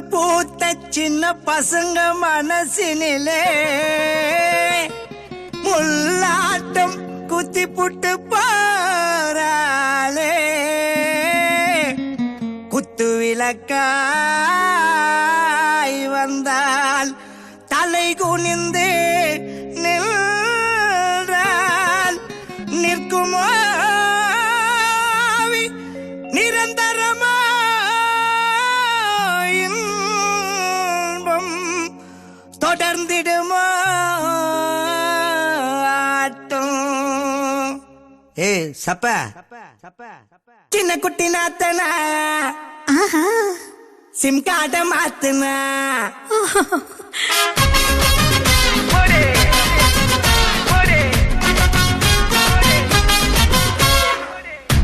பூத்த சின்ன பசங்க மனசினிலே முள்ளாட்டம் குத்தி புட்டு பாராளே குத்து விளக்காய் வந்தால் தலை குனிந்து நின்றால் நிற்குமோ நிரந்தரமா இன்பம் தொடர்ந்திடுமோ ஆட்டம். ஏ சப்ப சின்ன குட்டி நாத்தனா சிம் கார்ட மாத்துனா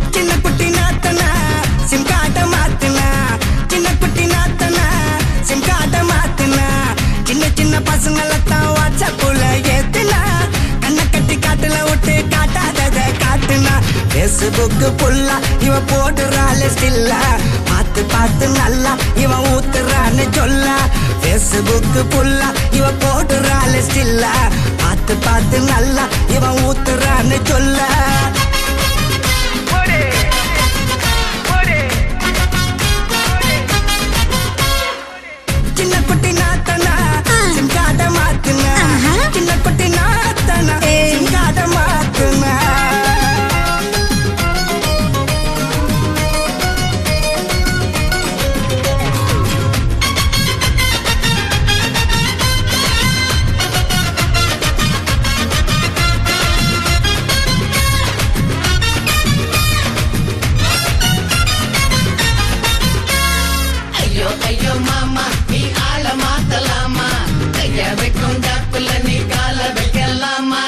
சின்ன குட்டி நாத்தனா சிம் கார்ட மாத்துனா சின்ன குட்டி நாத்தனா சிம் கார்ட மாத்துனா சின்ன சின்ன பசங்களத்தான் வாட்ஸ்அப்புல ஏத்துனா கண்ணை கட்டி காட்டுல விட்டு காட்டாதத காட்டுனா பேஸ்புக் புல்லா இவ போடுறாள் ஸ்டில்லா பார்த்து பார்த்து நல்லா இவன் ஊத்துறான்னு சொல்ல பேஸ்புக் புல்லா இவ போடுறாள் ஸ்டில்லா பார்த்து பார்த்து நல்லா இவன் ஊத்துறான்னு சொல்ல சின்ன குட்டி நாத்தனா சிம் கார்ட மாத்துனா சின்ன குட்டி நாத்தனா சிம் கார்ட மாத்துனா ஐயோ மாமா நீ ஆள மாத்தலாமா கைய வைக்கும் டாப்புல நீ கால வைக்கலாமா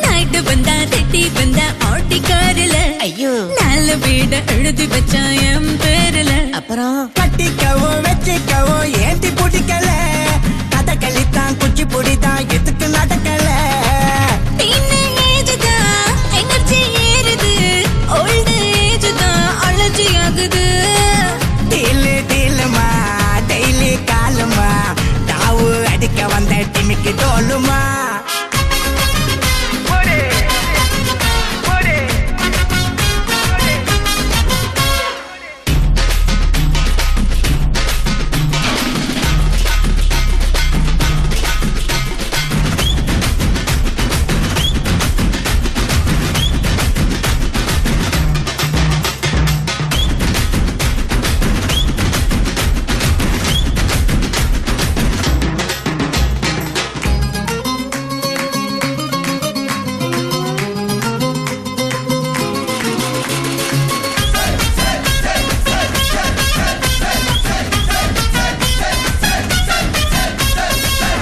நைட்டு வந்தா திட்டி வந்தா ஆட்டி காரில ஐயோ நல்ல வீட எழுதி வச்சா என் பேருல அப்புறம் கட்டிக்கவோ வச்சுக்கவோ ஏந்தி பிடிக்கல கதை கழித்தான் குச்சி புடிதான் எதுக்கு நடக்கல பின்ன ஏஜுதான் எனர்ஜி ஏறுது ஓல்டு ஏஜுதான் அலர்ஜி ஆகுது டீலு டீலுமா டெய்லி காலுமா தாவு அடிக்க வந்த டிமிக்கு தோலுமா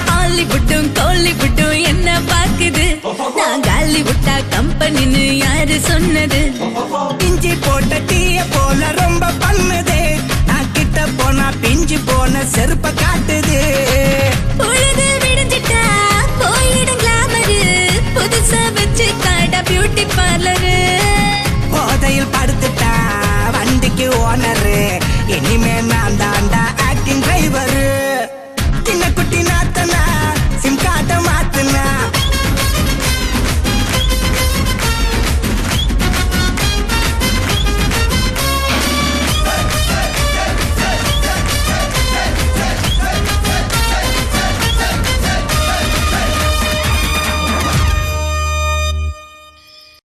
ஹாலிவுட்டும் கோலிவுட்டும் என்ன பாக்குது நான் காலி விட்டா கம்பெனின்னு யாரு சொன்னது இஞ்சி போட்ட டீய போல ரொம்ப பண்ணுது நான் கிட்ட போனா பிஞ்சு போன செருப்ப காட்டுது பொழுது விடிஞ்சிட்டா போயிடும் கிளாமரு புதுசா வச்சு காடா பியூட்டி பார்லரு போதையில் படுத்துட்டா வண்டிக்கு ஓனரு இனிமே நான் தாண்டா ஆக்டிங் டிரைவரு